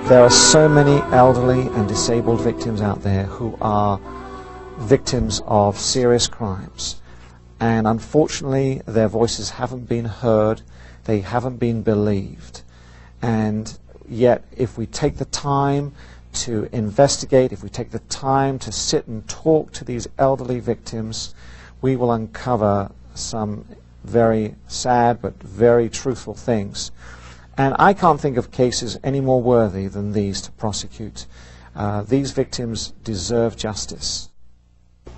There are so many elderly and disabled victims out there who are victims of serious crimes, and unfortunately their voices haven't been heard, they haven't been believed. And yet if we take the time to investigate, if we take the time to sit and talk to these elderly victims, we will uncover some very sad but very truthful things. And I can't think of cases any more worthy than these to prosecute. These victims deserve justice.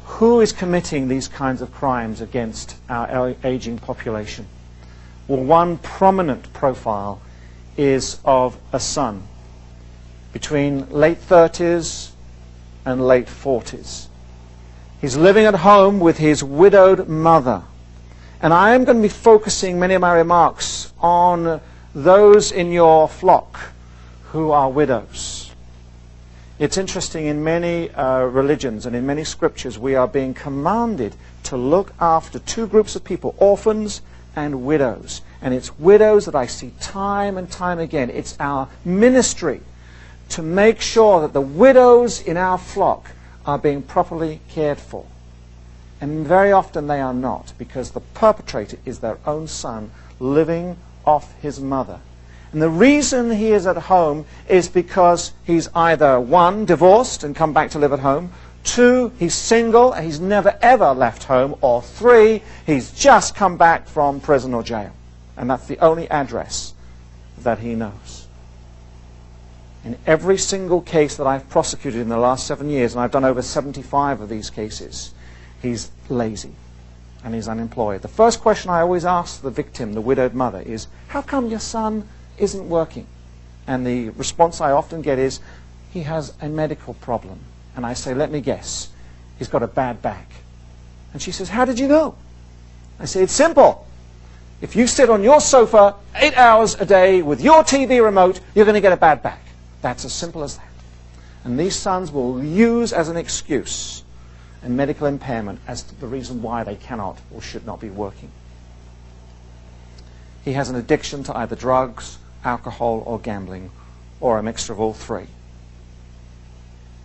Who is committing these kinds of crimes against our aging population? Well, one prominent profile is of a son between late 30s and late 40s. He's living at home with his widowed mother. And I am going to be focusing many of my remarks on those in your flock who are widows. It's interesting, in many religions and in many scriptures we are being commanded to look after two groups of people, orphans and widows. And it's widows that I see time and time again. It's our ministry to make sure that the widows in our flock are being properly cared for. And very often they are not, because the perpetrator is their own son living off his mother. And the reason he is at home is because he's either, one, divorced and come back to live at home, two, he's single and he's never ever left home, or three, he's just come back from prison or jail. And that's the only address that he knows. In every single case that I've prosecuted in the last 7 years, and I've done over 75 of these cases, he's lazy and he's unemployed. The first question I always ask the victim, the widowed mother, is, how come your son isn't working? And the response I often get is, he has a medical problem. And I say, let me guess, he's got a bad back. And she says, how did you know? I say, it's simple. If you sit on your sofa 8 hours a day with your TV remote, you're going to get a bad back. That's as simple as that. And these sons will use as an excuse and medical impairment as to the reason why they cannot or should not be working. He has an addiction to either drugs, alcohol, or gambling, or a mixture of all three.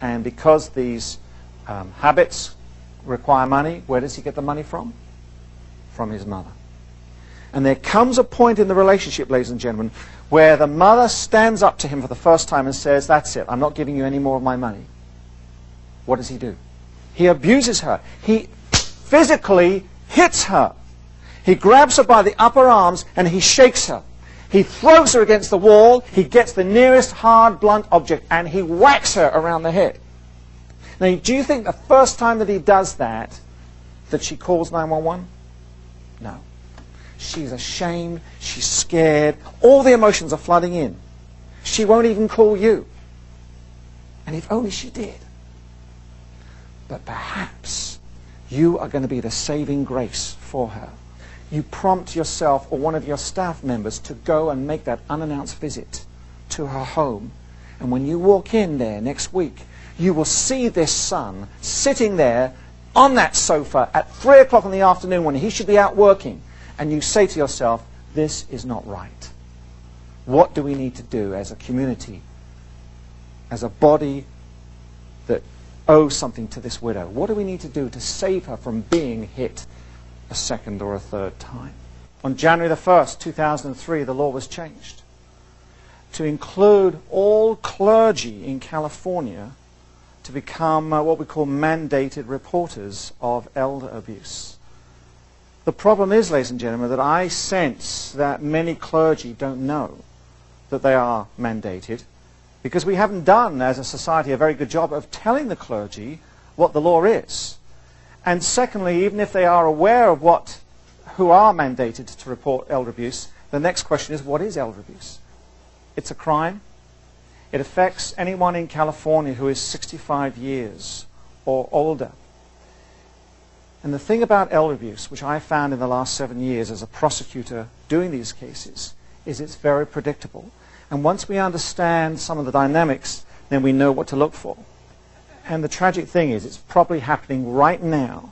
And because these habits require money, where does he get the money from? From his mother. And there comes a point in the relationship, ladies and gentlemen, where the mother stands up to him for the first time and says, that's it, I'm not giving you any more of my money. What does he do? He abuses her. He physically hits her. He grabs her by the upper arms and he shakes her. He throws her against the wall. He gets the nearest hard, blunt object and he whacks her around the head. Now, do you think the first time that he does that she calls 911? No. She's ashamed. She's scared. All the emotions are flooding in. She won't even call you. And if only she did. But perhaps you are going to be the saving grace for her. You prompt yourself or one of your staff members to go and make that unannounced visit to her home. And when you walk in there next week, you will see this son sitting there on that sofa at 3 o'clock in the afternoon when he should be out working. And you say to yourself, this is not right. What do we need to do as a community, as a body that owes something to this widow? What do we need to do to save her from being hit a second or a third time? On January the 1st, 2003, the law was changed to include all clergy in California to become what we call mandated reporters of elder abuse. The problem is, ladies and gentlemen, that I sense that many clergy don't know that they are mandated, because we haven't done, as a society, a very good job of telling the clergy what the law is. And secondly, even if they are aware of who are mandated to report elder abuse, the next question is, what is elder abuse? It's a crime. It affects anyone in California who is 65 years or older. And the thing about elder abuse, which I found in the last 7 years as a prosecutor doing these cases, is it's very predictable. And once we understand some of the dynamics, then we know what to look for. And the tragic thing is, it's probably happening right now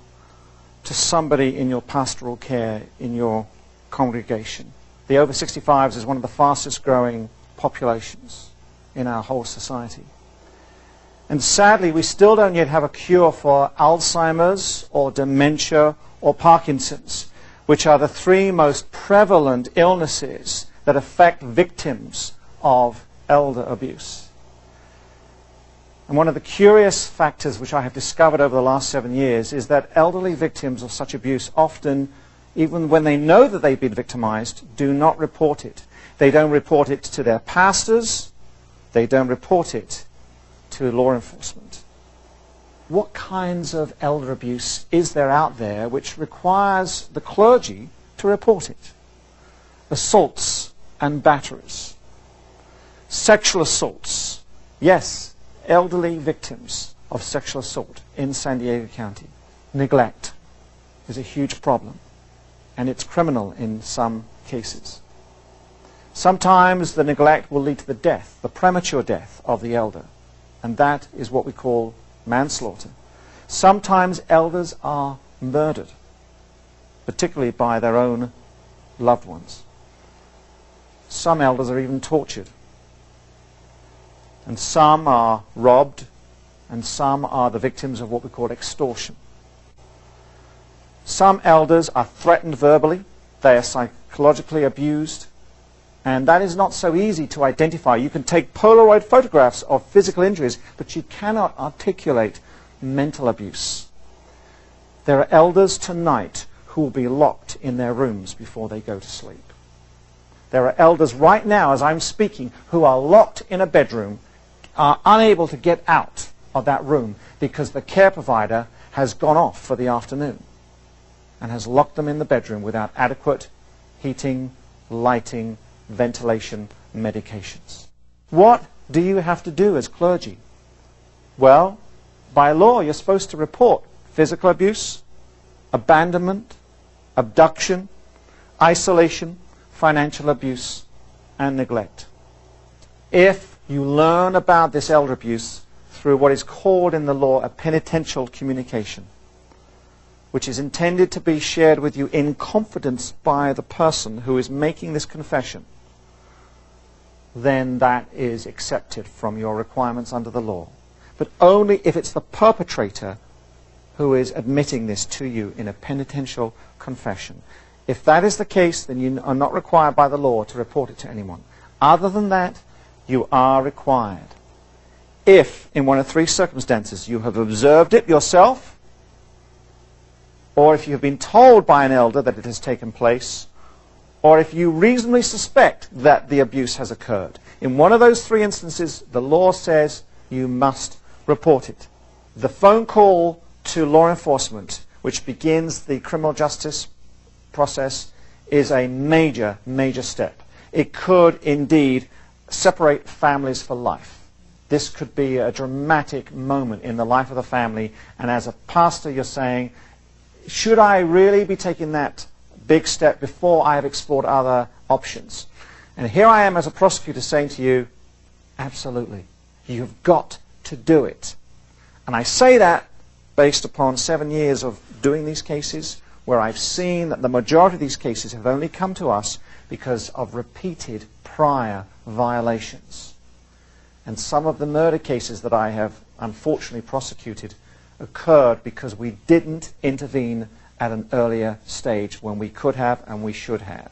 to somebody in your pastoral care, in your congregation. The over 65s is one of the fastest growing populations. in our whole society. And sadly, we still don't yet have a cure for Alzheimer's or dementia or Parkinson's, which are the three most prevalent illnesses that affect victims of elder abuse. And one of the curious factors which I have discovered over the last 7 years is that elderly victims of such abuse often, even when they know that they've been victimized, do not report it. They don't report it to their pastors. They don't report it to law enforcement. What kinds of elder abuse is there out there which requires the clergy to report it? Assaults and batteries. Sexual assaults. Yes, elderly victims of sexual assault in San Diego County. Neglect is a huge problem, and it's criminal in some cases. Sometimes the neglect will lead to the death, the premature death of the elder, and that is what we call manslaughter. Sometimes elders are murdered, particularly by their own loved ones. Some elders are even tortured. And some are robbed, and some are the victims of what we call extortion. Some elders are threatened verbally, they are psychologically abused, and that is not so easy to identify. You can take Polaroid photographs of physical injuries, but you cannot articulate mental abuse. There are elders tonight who will be locked in their rooms before they go to sleep. There are elders right now, as I'm speaking, who are locked in a bedroom, are unable to get out of that room because the care provider has gone off for the afternoon and has locked them in the bedroom without adequate heating, lighting, ventilation, medications. What do you have to do as clergy? Well, by law, you're supposed to report physical abuse, abandonment, abduction, isolation, financial abuse, and neglect. If you learn about this elder abuse through what is called in the law a penitential communication, which is intended to be shared with you in confidence by the person who is making this confession, then that is accepted from your requirements under the law. But only if it's the perpetrator who is admitting this to you in a penitential confession. If that is the case, then you are not required by the law to report it to anyone. Other than that, you are required. If, in one of three circumstances, you have observed it yourself, or if you have been told by an elder that it has taken place, or if you reasonably suspect that the abuse has occurred. In one of those three instances, the law says you must report it. The phone call to law enforcement, which begins the criminal justice process, is a major, major step. It could indeed separate families for life. This could be a dramatic moment in the life of the family, and as a pastor you're saying, should I really be taking that big step before I have explored other options? And here I am as a prosecutor saying to you, absolutely, you've got to do it. And I say that based upon 7 years of doing these cases, where I've seen that the majority of these cases have only come to us because of repeated prior violations. And some of the murder cases that I have unfortunately prosecuted occurred because we didn't intervene at an earlier stage when we could have and we should have.